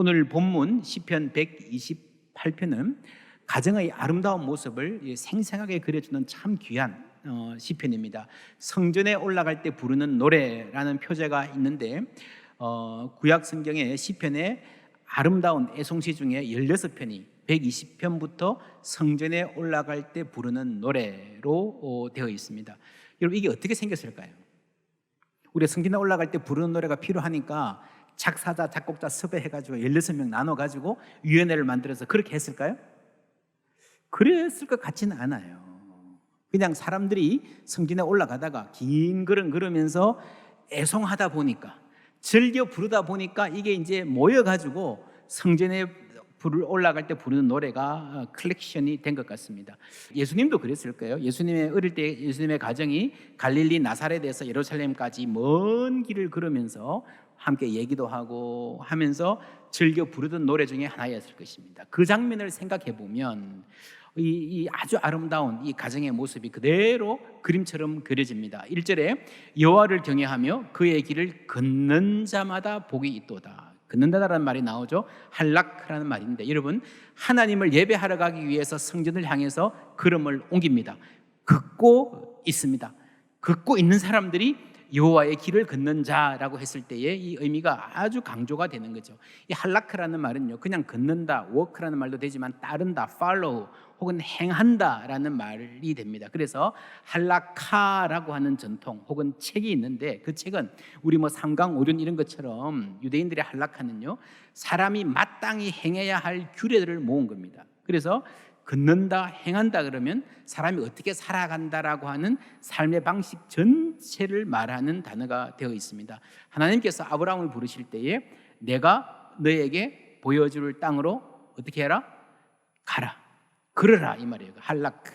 오늘 본문 시편 128편은 가정의 아름다운 모습을 생생하게 그려주는 참 귀한 시편입니다. 성전에 올라갈 때 부르는 노래라는 표제가 있는데 구약 성경의 시편에 아름다운 애송시 중에 16편이 120편부터 성전에 올라갈 때 부르는 노래로 되어 있습니다. 여러분, 이게 어떻게 생겼을까요? 우리가 성전에 올라갈 때 부르는 노래가 필요하니까 작사자, 작곡자 섭외해가지고 16명 나눠가지고 위원회를 만들어서 그렇게 했을까요? 그랬을 것 같지는 않아요. 그냥 사람들이 성전에 올라가다가 긴 걸음 걸으면서 애송하다 보니까, 즐겨 부르다 보니까 이게 이제 모여가지고 성전에 올라갈 때 부르는 노래가 컬렉션이 된 것 같습니다. 예수님도 그랬을 거예요. 예수님의 어릴 때 예수님의 가정이 갈릴리 나사렛에서 예루살렘까지 먼 길을 걸으면서 함께 얘기도 하고 하면서 즐겨 부르던 노래 중에 하나였을 것입니다. 그 장면을 생각해 보면 이 아주 아름다운 이 가정의 모습이 그대로 그림처럼 그려집니다. 1절에 여호와를 경외하며 그의 길을 걷는 자마다 복이 있도다. 걷는다라는 말이 나오죠. 할락라는 말인데, 여러분, 하나님을 예배하러 가기 위해서 성전을 향해서 걸음을 옮깁니다. 걷고 있습니다. 걷고 있는 사람들이 여호와의 길을 걷는 자라고 했을 때에 이 의미가 아주 강조가 되는 거죠. 이 할라크라는 말은요, 그냥 걷는다, 워크라는 말도 되지만 따른다, follow 혹은 행한다라는 말이 됩니다. 그래서 할라카라고 하는 전통 혹은 책이 있는데, 그 책은 우리 삼강오륜 이런 것처럼 유대인들의 할라카는요, 사람이 마땅히 행해야 할 규례들을 모은 겁니다. 그래서 걷는다, 행한다 그러면 사람이 어떻게 살아간다라고 하는 삶의 방식 전체를 말하는 단어가 되어 있습니다. 하나님께서 아브라함을 부르실 때에 내가 너에게 보여줄 땅으로 어떻게 해라? 가라, 걸어라, 이 말이에요. 할라크.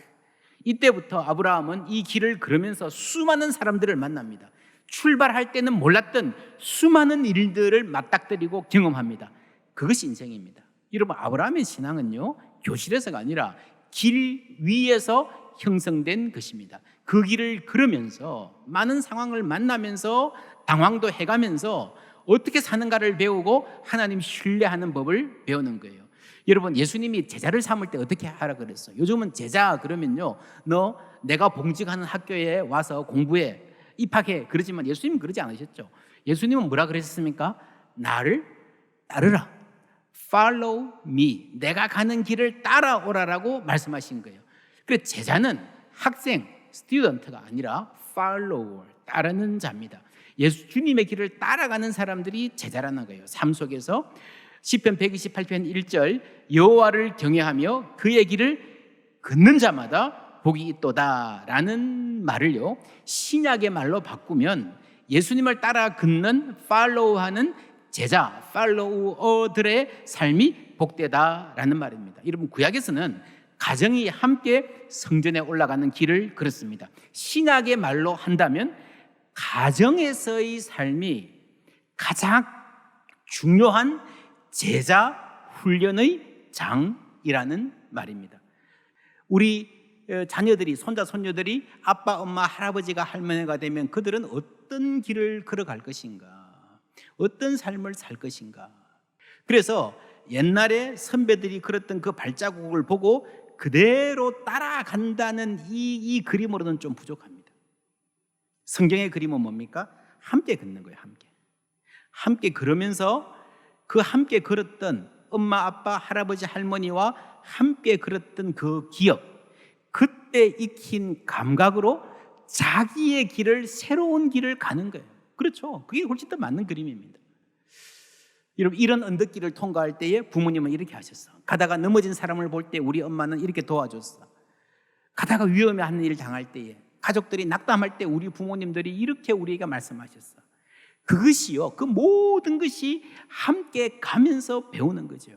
이때부터 아브라함은 이 길을 걸으면서 수많은 사람들을 만납니다. 출발할 때는 몰랐던 수많은 일들을 맞닥뜨리고 경험합니다. 그것이 인생입니다. 여러분, 아브라함의 신앙은요, 교실에서가 아니라 길 위에서 형성된 것입니다. 그 길을 걸으면서 많은 상황을 만나면서 당황도 해가면서 어떻게 사는가를 배우고 하나님 신뢰하는 법을 배우는 거예요. 여러분, 예수님이 제자를 삼을 때 어떻게 하라 그랬어요? 요즘은 제자 그러면요, 너 내가 봉직하는 학교에 와서 공부해, 입학해, 그러지만 예수님은 그러지 않으셨죠. 예수님은 뭐라 그러셨습니까? 나를 따르라, Follow me. 내가 가는 길을 따라오라라고 말씀하신 거예요. 그래서 제자는 학생, 스튜던트가 아니라 follower, 따르는 자입니다. 예수님의 길을 따라가는 사람들이 제자라는 거예요. 삶 속에서 시편 128편 1절 여호와를 경외하며 그의 길을 걷는 자마다 복이 있도다라는 말을요, 신약의 말로 바꾸면 예수님을 따라 걷는 follow하는 제자, 팔로워들의 삶이 복되다라는 말입니다. 여러분, 구약에서는 가정이 함께 성전에 올라가는 길을 걸었습니다. 신약의 말로 한다면 가정에서의 삶이 가장 중요한 제자 훈련의 장이라는 말입니다. 우리 자녀들이, 손자, 손녀들이 아빠, 엄마, 할아버지가, 할머니가 되면 그들은 어떤 길을 걸어갈 것인가? 어떤 삶을 살 것인가? 그래서 옛날에 선배들이 걸었던 그 발자국을 보고 그대로 따라간다는 이 그림으로는 좀 부족합니다. 성경의 그림은 뭡니까? 함께 걷는 거예요. 함께 걸으면서 그 함께 걸었던 엄마, 아빠, 할아버지, 할머니와 함께 걸었던 그 기억, 그때 익힌 감각으로 자기의 길을, 새로운 길을 가는 거예요. 그렇죠. 그게 훨씬 더 맞는 그림입니다. 여러분, 이런 언덕길을 통과할 때에 부모님은 이렇게 하셨어. 가다가 넘어진 사람을 볼 때 우리 엄마는 이렇게 도와줬어. 가다가 위험한 일을 당할 때에, 가족들이 낙담할 때 우리 부모님들이 이렇게 우리에게 말씀하셨어. 그것이요, 그 모든 것이 함께 가면서 배우는 거죠.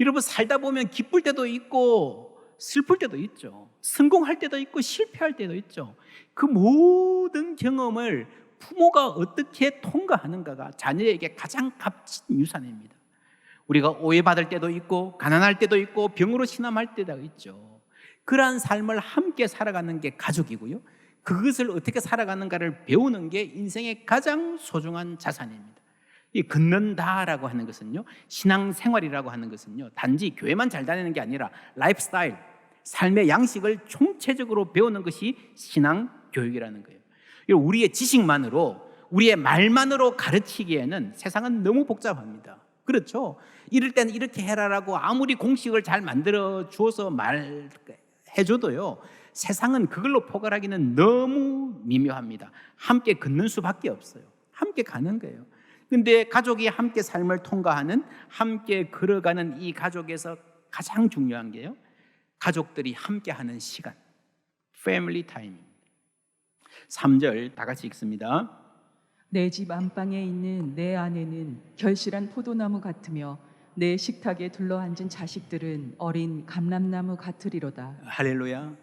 여러분, 살다 보면 기쁠 때도 있고 슬플 때도 있죠. 성공할 때도 있고 실패할 때도 있죠. 그 모든 경험을 부모가 어떻게 통과하는가가 자녀에게 가장 값진 유산입니다. 우리가 오해받을 때도 있고 가난할 때도 있고 병으로 신음할 때도 있죠. 그러한 삶을 함께 살아가는 게 가족이고요, 그것을 어떻게 살아가는가를 배우는 게 인생의 가장 소중한 자산입니다. 이 걷는다라고 하는 것은요, 신앙생활이라고 하는 것은요, 단지 교회만 잘 다니는 게 아니라 라이프스타일, 삶의 양식을 총체적으로 배우는 것이 신앙교육이라는 거예요. 우리의 지식만으로, 우리의 말만으로 가르치기에는 세상은 너무 복잡합니다. 그렇죠? 이럴 때는 이렇게 해라라고 아무리 공식을 잘 만들어 주어서 말해줘도요, 세상은 그걸로 포괄하기는 너무 미묘합니다. 함께 걷는 수밖에 없어요. 함께 가는 거예요. 근데 가족이 함께 삶을 통과하는, 함께 걸어가는 이 가족에서 가장 중요한 게요, 가족들이 함께 하는 시간, 패밀리 타임입니다. 3절 다 같이 읽습니다. 내 집 안방에 있는 내 아내는 결실한 포도나무 같으며 내 식탁에 둘러앉은 자식들은 어린 감람나무 같으리로다. 할렐루야.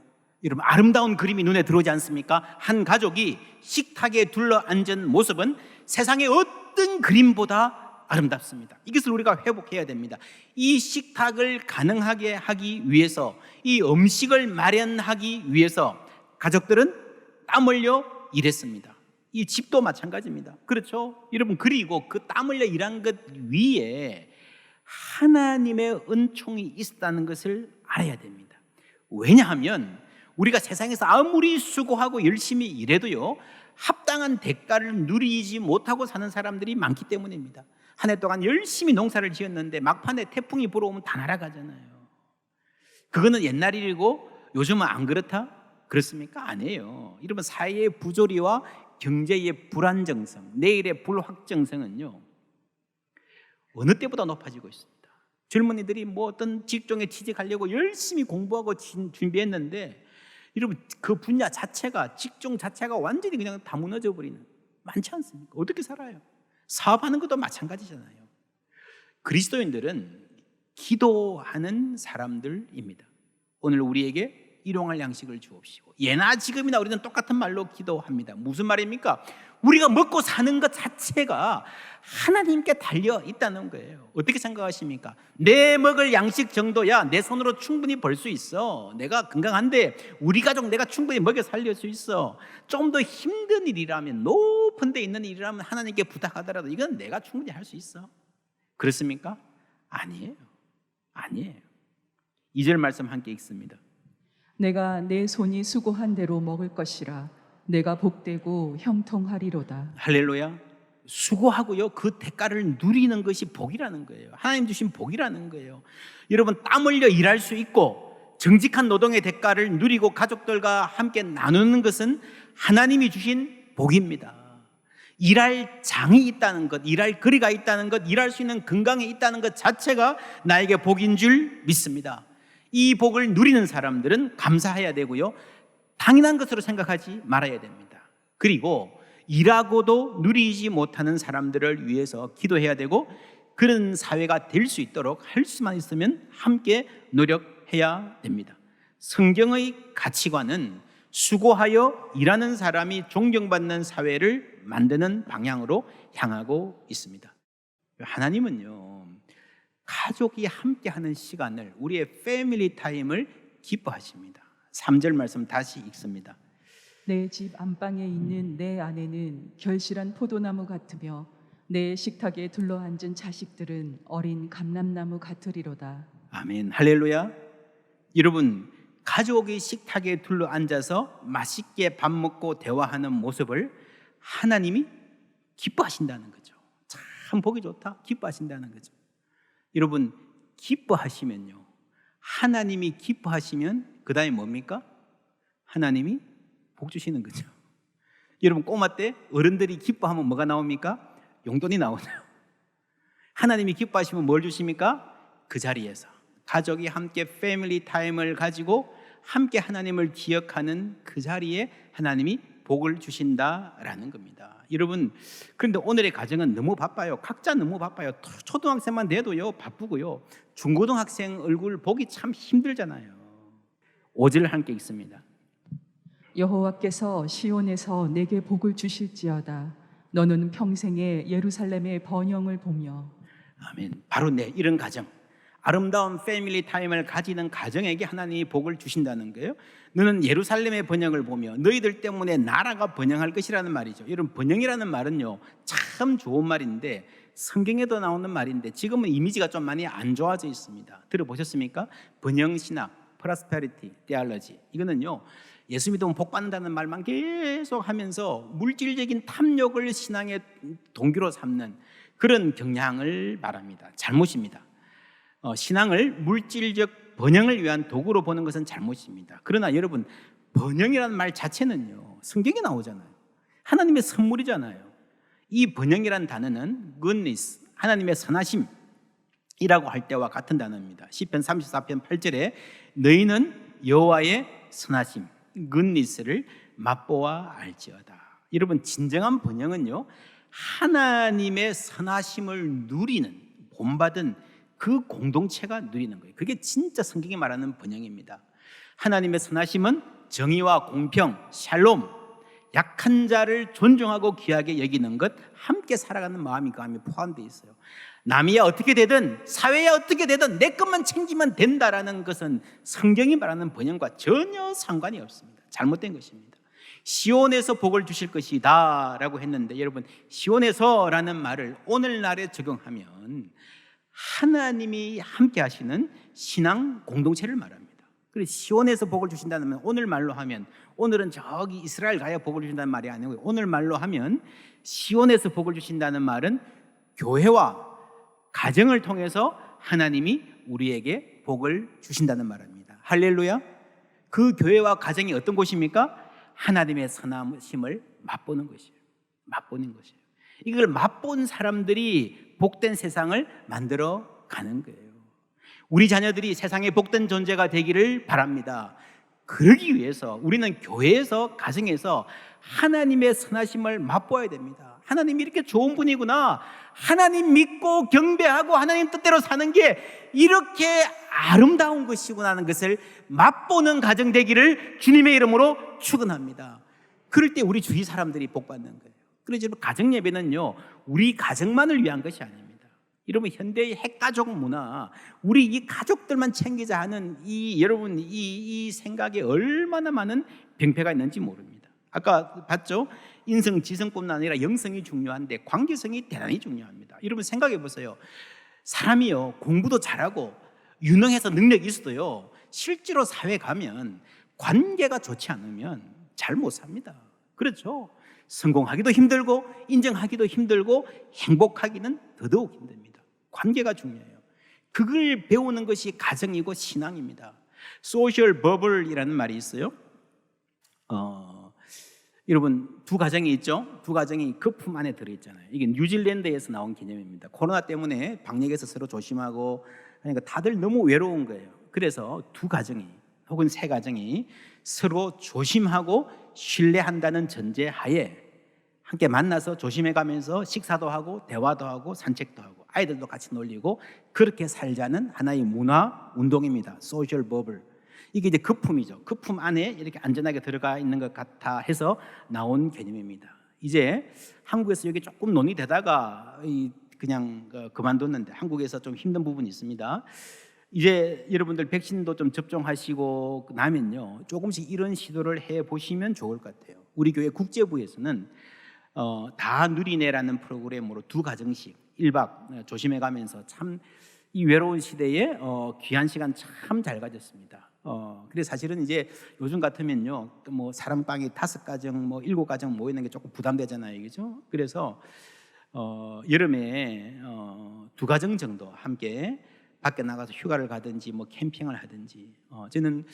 여러분, 아름다운 그림이 눈에 들어오지 않습니까? 한 가족이 식탁에 둘러앉은 모습은 세상의 어떤 그림보다 아름답습니다. 이것을 우리가 회복해야 됩니다. 이 식탁을 가능하게 하기 위해서, 이 음식을 마련하기 위해서 가족들은 땀 흘려 일했습니다. 이 집도 마찬가지입니다. 그렇죠? 여러분, 그리고 그 땀 흘려 일한 것 위에 하나님의 은총이 있다는 것을 알아야 됩니다. 왜냐하면 우리가 세상에서 아무리 수고하고 열심히 일해도요, 합당한 대가를 누리지 못하고 사는 사람들이 많기 때문입니다. 한 해 동안 열심히 농사를 지었는데 막판에 태풍이 불어오면 다 날아가잖아요. 그거는 옛날 일이고 요즘은 안 그렇다? 그렇습니까? 아니에요. 여러분, 사회의 부조리와 경제의 불안정성, 내일의 불확정성은요, 어느 때보다 높아지고 있습니다. 젊은이들이 뭐 어떤 직종에 취직하려고 열심히 공부하고 준비했는데, 여러분, 그 분야 자체가, 직종 자체가 완전히 그냥 다 무너져 버리는, 많지 않습니까? 어떻게 살아요? 사업하는 것도 마찬가지잖아요. 그리스도인들은 기도하는 사람들입니다. 오늘 우리에게 일용할 양식을 주옵시고, 예나 지금이나 우리는 똑같은 말로 기도합니다. 무슨 말입니까? 우리가 먹고 사는 것 자체가 하나님께 달려 있다는 거예요. 어떻게 생각하십니까? 내 먹을 양식 정도야 내 손으로 충분히 벌 수 있어. 내가 건강한데 우리 가족 내가 충분히 먹여 살릴 수 있어. 좀 더 힘든 일이라면, 높은 데 있는 일이라면 하나님께 부탁하더라도 이건 내가 충분히 할 수 있어. 그렇습니까? 아니에요. 아니에요. 2절 말씀 함께 읽습니다. 내가 내 손이 수고한 대로 먹을 것이라. 내가 복되고 형통하리로다. 할렐루야. 수고하고요, 그 대가를 누리는 것이 복이라는 거예요. 하나님 주신 복이라는 거예요. 여러분, 땀 흘려 일할 수 있고 정직한 노동의 대가를 누리고 가족들과 함께 나누는 것은 하나님이 주신 복입니다. 일할 장이 있다는 것, 일할 거리가 있다는 것, 일할 수 있는 건강이 있다는 것 자체가 나에게 복인 줄 믿습니다. 이 복을 누리는 사람들은 감사해야 되고요, 당연한 것으로 생각하지 말아야 됩니다. 그리고 일하고도 누리지 못하는 사람들을 위해서 기도해야 되고, 그런 사회가 될 수 있도록 할 수만 있으면 함께 노력해야 됩니다. 성경의 가치관은 수고하여 일하는 사람이 존경받는 사회를 만드는 방향으로 향하고 있습니다. 하나님은요, 가족이 함께하는 시간을, 우리의 패밀리 타임을 기뻐하십니다. 3절 말씀 다시 읽습니다. 내 집 안방에 있는 내 아내는 결실한 포도나무 같으며 내 식탁에 둘러앉은 자식들은 어린 감람나무 같으리로다. 아멘. 할렐루야. 여러분, 가족이 식탁에 둘러앉아서 맛있게 밥 먹고 대화하는 모습을 하나님이 기뻐하신다는 거죠. 참 보기 좋다. 기뻐하신다는 거죠. 여러분, 기뻐하시면요, 하나님이 기뻐하시면 그 다음에 뭡니까? 하나님이 복 주시는 거죠. 여러분, 꼬마 때 어른들이 기뻐하면 뭐가 나옵니까? 용돈이 나오나요? 하나님이 기뻐하시면 뭘 주십니까? 그 자리에서 가족이 함께 패밀리 타임을 가지고 함께 하나님을 기억하는 그 자리에 하나님이 복을 주신다라는 겁니다. 여러분, 그런데 오늘의 가정은 너무 바빠요. 각자 너무 바빠요. 초등학생만 돼도요 바쁘고요, 중고등학생 얼굴 보기 참 힘들잖아요. 5절 함께 읽습니다. 여호와께서 시온에서 내게 복을 주실지어다. 너는 평생에 예루살렘의 번영을 보며. 아멘. 바로 이런 가정, 아름다운 패밀리 타임을 가지는 가정에게 하나님이 복을 주신다는 거예요. 너는 예루살렘의 번영을 보며 너희들 때문에 나라가 번영할 것이라는 말이죠. 여러분, 번영이라는 말은요 참 좋은 말인데 성경에도 나오는 말인데 지금은 이미지가 좀 많이 안 좋아져 있습니다. 들어보셨습니까? 번영신학, 프로스페리티 테올로지. 이거는요, 예수 믿으면 복 받는다는 말만 계속 하면서 물질적인 탐욕을 신앙의 동기로 삼는 그런 경향을 말합니다. 잘못입니다. 신앙을 물질적 번영을 위한 도구로 보는 것은 잘못입니다. 그러나 여러분, 번영이라는 말 자체는요, 성경에 나오잖아요. 하나님의 선물이잖아요. 이 번영이라는 단어는 goodness, 하나님의 선하심이라고 할 때와 같은 단어입니다. 시편 34편 8절에 너희는 여호와의 선하심, goodness를 맛보아 알지어다. 여러분, 진정한 번영은요, 하나님의 선하심을 누리는, 본받은 그 공동체가 누리는 거예요. 그게 진짜 성경이 말하는 번영입니다. 하나님의 선하심은 정의와 공평, 샬롬, 약한 자를 존중하고 귀하게 여기는 것, 함께 살아가는 마음이 그 안에 포함되어 있어요. 남이야 어떻게 되든, 사회야 어떻게 되든 내 것만 챙기면 된다라는 것은 성경이 말하는 번영과 전혀 상관이 없습니다. 잘못된 것입니다. 시온에서 복을 주실 것이다 라고 했는데, 여러분, 시온에서라는 말을 오늘날에 적용하면 하나님이 함께 하시는 신앙 공동체를 말합니다. 그래서 시온에서 복을 주신다면, 오늘 말로 하면, 오늘은 저기 이스라엘 가야 복을 주신다는 말이 아니고, 오늘 말로 하면 시온에서 복을 주신다는 말은 교회와 가정을 통해서 하나님이 우리에게 복을 주신다는 말입니다. 할렐루야. 그 교회와 가정이 어떤 곳입니까? 하나님의 선하심을 맛보는 것이에요. 맛보는 것이에요. 이걸 맛본 사람들이 복된 세상을 만들어 가는 거예요. 우리 자녀들이 세상에 복된 존재가 되기를 바랍니다. 그러기 위해서 우리는 교회에서, 가정에서 하나님의 선하심을 맛보아야 됩니다. 하나님이 이렇게 좋은 분이구나, 하나님 믿고 경배하고 하나님 뜻대로 사는 게 이렇게 아름다운 것이구나 하는 것을 맛보는 가정 되기를 주님의 이름으로 축원합니다. 그럴 때 우리 주위 사람들이 복 받는 거예요. 그래서 가정 예배는요, 우리 가정만을 위한 것이 아닙니다. 여러분, 현대의 핵가족 문화, 우리 이 가족들만 챙기자 하는 여러분 이 생각에 얼마나 많은 병폐가 있는지 모릅니다. 아까 봤죠? 인성, 지성뿐만 아니라 영성이 중요한데 관계성이 대단히 중요합니다. 여러분 생각해 보세요. 사람이요, 공부도 잘하고 유능해서 능력이 있어도요, 실제로 사회 가면 관계가 좋지 않으면 잘 못 삽니다. 그렇죠? 성공하기도 힘들고 인정하기도 힘들고 행복하기는 더더욱 힘듭니다. 관계가 중요해요. 그걸 배우는 것이 가정이고 신앙입니다. 소셜 버블이라는 말이 있어요. 여러분, 두 가정이 있죠. 두 가정이 거품 안에 들어있잖아요. 이게 뉴질랜드에서 나온 개념입니다. 코로나 때문에 방역에서 서로 조심하고 그러니까 다들 너무 외로운 거예요. 그래서 두 가정이 혹은 세 가정이 서로 조심하고 신뢰한다는 전제하에 함께 만나서 조심해가면서 식사도 하고 대화도 하고 산책도 하고 아이들도 같이 놀리고 그렇게 살자는 하나의 문화 운동입니다. 소셜 버블. 이게 이제 거품이죠. 거품 안에 이렇게 안전하게 들어가 있는 것 같아 해서 나온 개념입니다. 이제 한국에서 여기 조금 논의되다가 그냥 그만뒀는데, 한국에서 좀 힘든 부분이 있습니다. 이제 여러분들 백신도 좀 접종하시고 나면요, 조금씩 이런 시도를 해보시면 좋을 것 같아요. 우리 교회 국제부에서는 다 누리네라는 프로그램으로 두 가정씩 1박 조심해가면서 참 이 외로운 시대에 귀한 시간 참 잘 가졌습니다. 그래서 사실은 이제 요즘 같으면요, 뭐 사람 방에 5가정, 뭐 7가정 모이는 게 조금 부담되잖아요, 그죠? 그래서 여름에 2가정 정도 함께 밖에 나가서 휴가를 가든지 뭐 캠핑을 하든지. 저는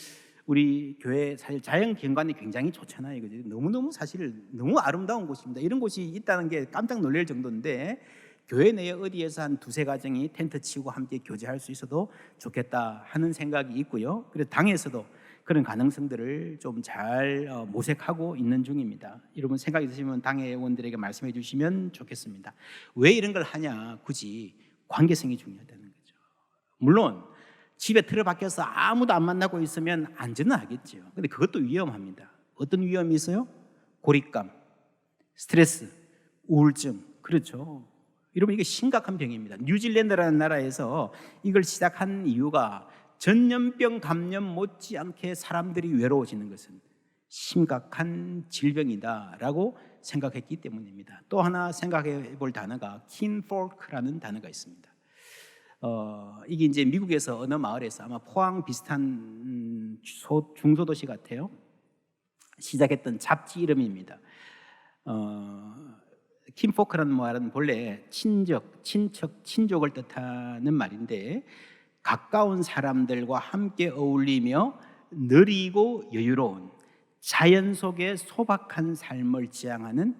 우리 교회 사실 자연 경관이 굉장히 좋잖아요. 그죠? 너무너무 사실 너무 아름다운 곳입니다. 이런 곳이 있다는 게 깜짝 놀랄 정도인데, 교회 내에 어디에서 한 2-3가정이 텐트 치고 함께 교제할 수 있어도 좋겠다 하는 생각이 있고요. 그래서 당에서도 그런 가능성들을 좀 잘 모색하고 있는 중입니다. 여러분 생각이 드시면 당의 의원들에게 말씀해 주시면 좋겠습니다. 왜 이런 걸 하냐? 굳이 관계성이 중요하다는 거죠. 물론 집에 틀어박혀서 아무도 안 만나고 있으면 안전은 하겠죠. 근데 그것도 위험합니다. 어떤 위험이 있어요? 고립감, 스트레스, 우울증. 그렇죠. 여러분, 이게 심각한 병입니다. 뉴질랜드라는 나라에서 이걸 시작한 이유가 전염병 감염 못지않게 사람들이 외로워지는 것은 심각한 질병이다라고 생각했기 때문입니다. 또 하나 생각해 볼 단어가 kinfolk라는 단어가 있습니다. 이게 이제 미국에서 어느 마을에서 아마 포항 비슷한 중소도시 같아요. 시작했던 잡지 이름입니다. kinfolk라는 말은 본래 친적, 친척, 친족을 뜻하는 말인데 가까운 사람들과 함께 어울리며 느리고 여유로운 자연 속의 소박한 삶을 지향하는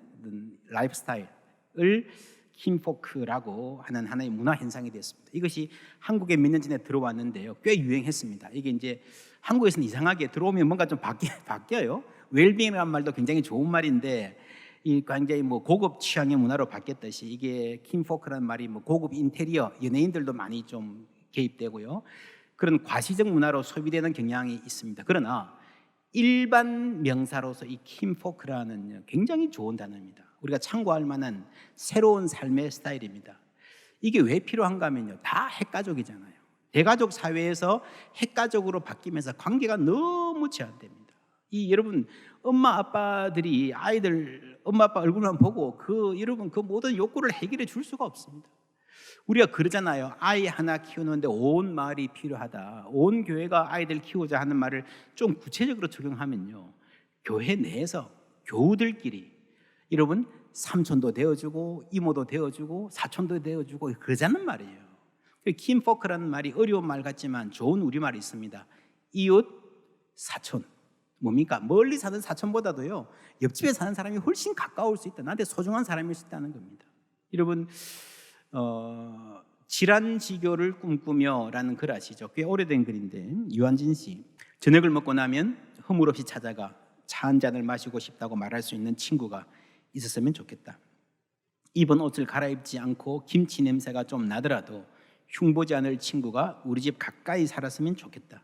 라이프 스타일을 kinfolk라고 하는 하나의 문화 현상이 되었습니다. 이것이 한국에 몇 년 전에 들어왔는데요, 꽤 유행했습니다. 이게 이제 한국에서는 이상하게 들어오면 뭔가 좀 바뀌어요. 웰빙이라는 말도 굉장히 좋은 말인데 이 굉장히 고급 취향의 문화로 바뀌었듯이 이게 kinfolk라는 말이 고급 인테리어 연예인들도 많이 좀 개입되고요, 그런 과시적 문화로 소비되는 경향이 있습니다. 그러나 일반 명사로서 이 kinfolk라는 굉장히 좋은 단어입니다. 우리가 참고할 만한 새로운 삶의 스타일입니다. 이게 왜 필요한가 하면요, 다 핵가족이잖아요. 대가족 사회에서 핵가족으로 바뀌면서 관계가 너무 제한됩니다. 여러분 엄마 아빠들이 아이들 엄마 아빠 얼굴만 보고 여러분 그 모든 욕구를 해결해 줄 수가 없습니다. 우리가 그러잖아요. 아이 하나 키우는데 온 마을이 필요하다. 온 교회가 아이들 키우자 하는 말을 좀 구체적으로 적용하면요, 교회 내에서 교우들끼리 여러분 삼촌도 되어주고 이모도 되어주고 사촌도 되어주고 그러자는 말이에요. kinfolk라는 말이 어려운 말 같지만 좋은 우리말이 있습니다. 이웃 사촌. 뭡니까? 멀리 사는 사촌보다도요 옆집에 사는 사람이 훨씬 가까울 수 있다. 나한테 소중한 사람일 수 있다는 겁니다. 여러분 질환지교를 꿈꾸며라는 글 아시죠? 꽤 오래된 글인데 유한진 씨, 저녁을 먹고 나면 허물 없이 찾아가 차 한 잔을 마시고 싶다고 말할 수 있는 친구가 있었으면 좋겠다. 입은 옷을 갈아입지 않고 김치 냄새가 좀 나더라도 흉보지 않을 친구가 우리 집 가까이 살았으면 좋겠다.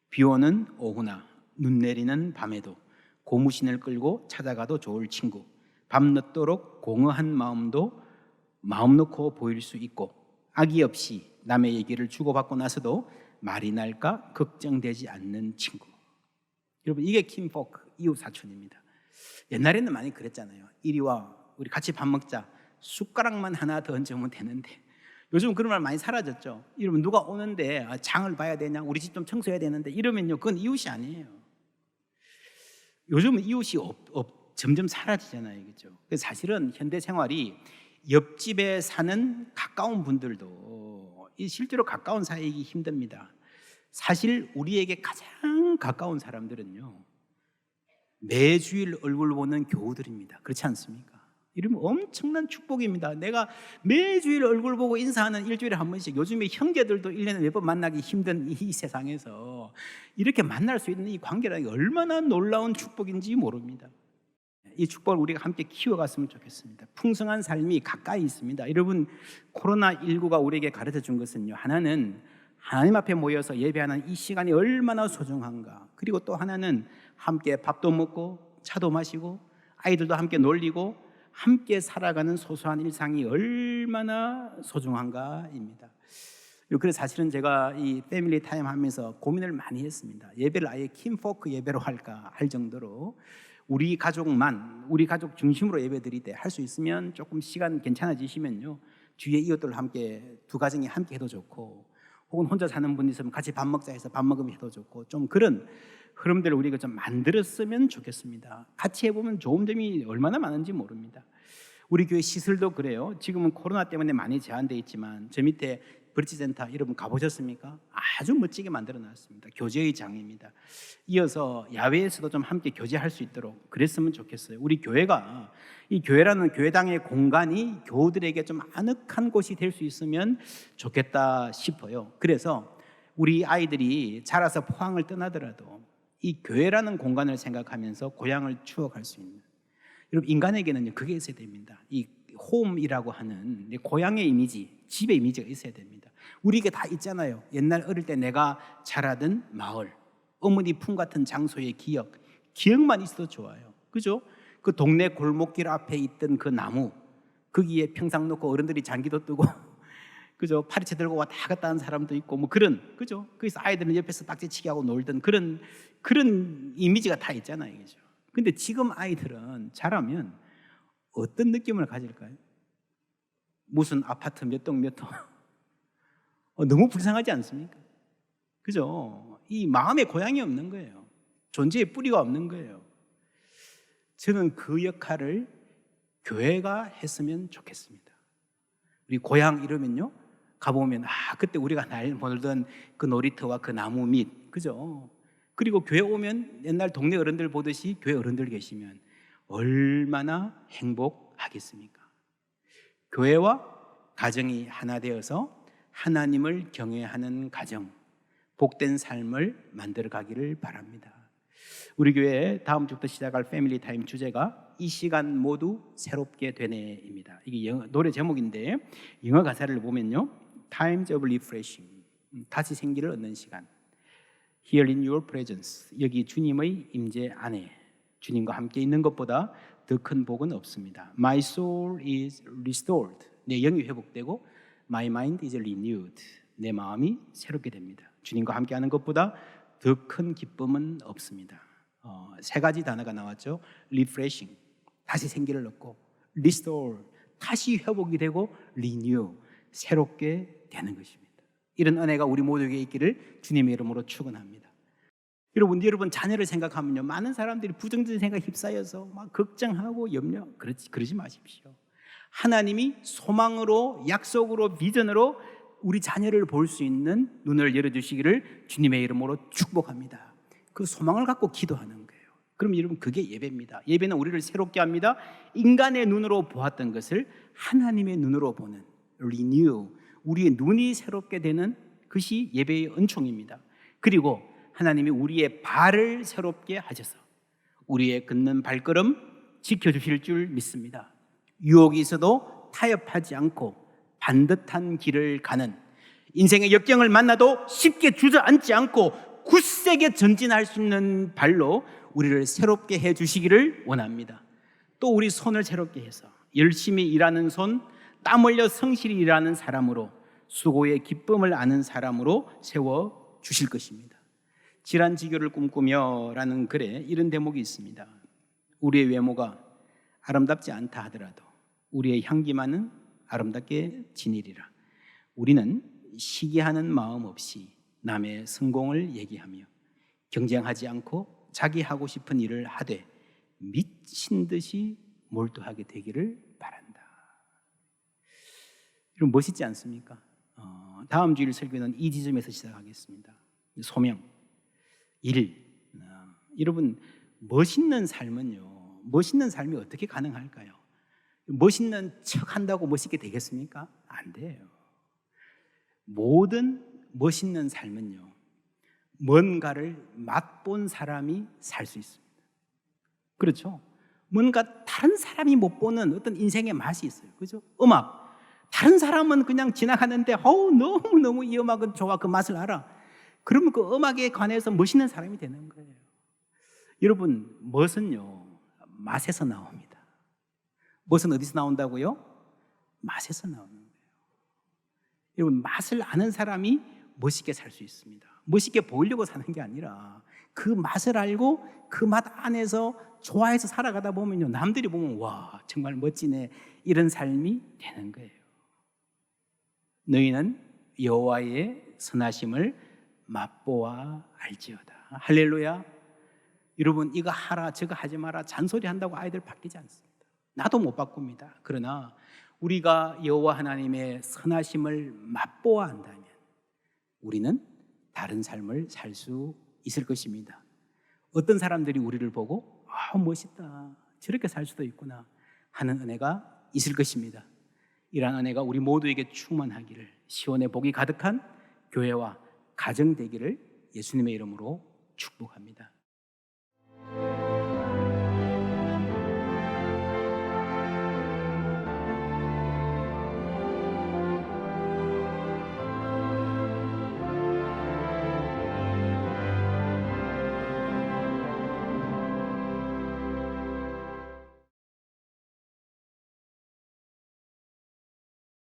비 오는 오후나 눈 내리는 밤에도 고무신을 끌고 찾아가도 좋을 친구, 밤늦도록 공허한 마음도 마음 놓고 보일 수 있고 악의 없이 남의 얘기를 주고받고 나서도 말이 날까 걱정되지 않는 친구. 여러분 이게 kinfolk, 이웃 사촌입니다. 옛날에는 많이 그랬잖아요. 이리 와 우리 같이 밥 먹자, 숟가락만 하나 더 얹으면 되는데 요즘 그런 말 많이 사라졌죠. 이러면 누가 오는데 장을 봐야 되냐, 우리 집 좀 청소해야 되는데 이러면요 그건 이웃이 아니에요. 요즘은 이웃이 점점 사라지잖아요. 그렇죠? 그래서 사실은 현대 생활이 옆집에 사는 가까운 분들도 실제로 가까운 사이이기 힘듭니다. 사실 우리에게 가장 가까운 사람들은요 매주일 얼굴 보는 교우들입니다. 그렇지 않습니까? 이러면 엄청난 축복입니다. 내가 매주일 얼굴 보고 인사하는 일주일에 한 번씩, 요즘에 형제들도 1년에 몇 번 만나기 힘든 이 세상에서 이렇게 만날 수 있는 이 관계라는 게 얼마나 놀라운 축복인지 모릅니다. 이 축복을 우리가 함께 키워갔으면 좋겠습니다. 풍성한 삶이 가까이 있습니다. 여러분 코로나19가 우리에게 가르쳐 준 것은요, 하나는 하나님 앞에 모여서 예배하는 이 시간이 얼마나 소중한가, 그리고 또 하나는 함께 밥도 먹고 차도 마시고 아이들도 함께 놀리고 함께 살아가는 소소한 일상이 얼마나 소중한가입니다. 그래서 사실은 제가 이 패밀리 타임 하면서 고민을 많이 했습니다. 예배를 아예 kinfolk 예배로 할까 할 정도로 우리 가족만, 우리 가족 중심으로 예배 드릴 때 할 수 있으면 조금 시간 괜찮아지시면요 주위에 이웃들 함께 두 가정이 함께 해도 좋고, 혹은 혼자 사는 분이 있으면 같이 밥 먹자 해서 밥 먹으면 해도 좋고, 좀 그런 흐름들을 우리가 좀 만들었으면 좋겠습니다. 같이 해보면 좋은 점이 얼마나 많은지 모릅니다. 우리 교회 시설도 그래요. 지금은 코로나 때문에 많이 제한되어 있지만 저 밑에 브릿지센터 여러분 가보셨습니까? 아주 멋지게 만들어놨습니다. 교제의 장입니다. 이어서 야외에서도 좀 함께 교제할 수 있도록 그랬으면 좋겠어요. 우리 교회가, 이 교회라는 교회당의 공간이 교우들에게 좀 아늑한 곳이 될 수 있으면 좋겠다 싶어요. 그래서 우리 아이들이 자라서 포항을 떠나더라도 이 교회라는 공간을 생각하면서 고향을 추억할 수 있는, 여러분 인간에게는 그게 있어야 됩니다. 이 홈이라고 하는 고향의 이미지, 집의 이미지가 있어야 됩니다. 우리에게 다 있잖아요. 옛날 어릴 때 내가 자라던 마을, 어머니 품 같은 장소의 기억만 있어도 좋아요. 그죠? 그 동네 골목길 앞에 있던 그 나무, 거기에 평상 놓고 어른들이 장기도 뜨고 그죠? 파리채 들고 왔다 갔다 하는 사람도 있고 그죠? 그래서 아이들은 옆에서 딱지치기 하고 놀던 그런 이미지가 다 있잖아요. 그죠? 근데 지금 아이들은 자라면 어떤 느낌을 가질까요? 무슨 아파트 몇 동 몇 호? 너무 불쌍하지 않습니까? 그죠? 이 마음에 고향이 없는 거예요. 존재의 뿌리가 없는 거예요. 저는 그 역할을 교회가 했으면 좋겠습니다. 우리 고향 이러면요, 가보면 그때 우리가 날 몰던 그 놀이터와 그 나무 밑, 그죠? 그리고 교회 오면 옛날 동네 어른들 보듯이 교회 어른들 계시면 얼마나 행복하겠습니까? 교회와 가정이 하나 되어서 하나님을 경외하는 가정, 복된 삶을 만들어 가기를 바랍니다. 우리 교회 다음 주부터 시작할 패밀리 타임 주제가 이 시간 모두 새롭게 되네입니다. 이게 노래 제목인데 영어 가사를 보면요, Times of Refreshing, 다시 생기를 얻는 시간. Here in your presence, 여기 주님의 임재 안에 주님과 함께 있는 것보다 더 큰 복은 없습니다. My soul is restored, 내 영이 회복되고 My mind is renewed, 내 마음이 새롭게 됩니다. 주님과 함께하는 것보다 더 큰 기쁨은 없습니다. 세 가지 단어가 나왔죠. Refreshing, 다시 생기를 얻고, Restore, 다시 회복이 되고, Renew, 새롭게 되는 것입니다. 이런 은혜가 우리 모두에게 있기를 주님의 이름으로 축원합니다. 여러분 자녀를 생각하면요, 많은 사람들이 부정적인 생각에 휩싸여서 막 걱정하고 염려, 그러지 마십시오. 하나님이 소망으로, 약속으로, 비전으로 우리 자녀를 볼 수 있는 눈을 열어주시기를 주님의 이름으로 축복합니다. 그 소망을 갖고 기도하는 거예요. 그럼 여러분, 그게 예배입니다. 예배는 우리를 새롭게 합니다. 인간의 눈으로 보았던 것을 하나님의 눈으로 보는 renew, 우리의 눈이 새롭게 되는 것이 예배의 은총입니다. 그리고 하나님이 우리의 발을 새롭게 하셔서 우리의 걷는 발걸음 지켜주실 줄 믿습니다. 유혹이 있어도 타협하지 않고 반듯한 길을 가는, 인생의 역경을 만나도 쉽게 주저앉지 않고 굳세게 전진할 수 있는 발로 우리를 새롭게 해주시기를 원합니다. 또 우리 손을 새롭게 해서 열심히 일하는 손, 땀 흘려 성실히 일하는 사람으로, 수고의 기쁨을 아는 사람으로 세워주실 것입니다. 질환지교를 꿈꾸며 라는 글에 이런 대목이 있습니다. 우리의 외모가 아름답지 않다 하더라도 우리의 향기만은 아름답게 지니리라. 우리는 시기하는 마음 없이 남의 성공을 얘기하며 경쟁하지 않고 자기 하고 싶은 일을 하되 미친 듯이 몰두하게 되기를 바란다. 이런 멋있지 않습니까? 다음 주일 설교는 이 지점에서 시작하겠습니다. 소명, 일. 여러분, 멋있는 삶은요, 멋있는 삶이 어떻게 가능할까요? 멋있는 척 한다고 멋있게 되겠습니까? 안 돼요. 모든 멋있는 삶은요, 뭔가를 맛본 사람이 살 수 있습니다. 그렇죠? 뭔가 다른 사람이 못 보는 어떤 인생의 맛이 있어요. 그죠? 음악. 다른 사람은 그냥 지나가는데 너무너무 이 음악은 좋아, 그 맛을 알아. 그러면 그 음악에 관해서 멋있는 사람이 되는 거예요. 여러분, 멋은요, 맛에서 나옵니다. 멋은 어디서 나온다고요? 맛에서 나오는 거예요. 여러분, 맛을 아는 사람이 멋있게 살 수 있습니다. 멋있게 보이려고 사는 게 아니라 그 맛을 알고 그 맛 안에서 좋아해서 살아가다 보면요, 남들이 보면 와, 정말 멋지네, 이런 삶이 되는 거예요. 너희는 여호와의 선하심을 맛보아 알지어다. 할렐루야. 여러분, 이거 하라 저거 하지 마라 잔소리 한다고 아이들 바뀌지 않습니다. 나도 못 바꿉니다. 그러나 우리가 여호와 하나님의 선하심을 맛보아 안다면 우리는 다른 삶을 살 수 있을 것입니다. 어떤 사람들이 우리를 보고 멋있다, 저렇게 살 수도 있구나 하는 은혜가 있을 것입니다. 이러한 은혜가 우리 모두에게 충만하기를, 시온의 복이 가득한 교회와 가정 되기를 예수님의 이름으로 축복합니다.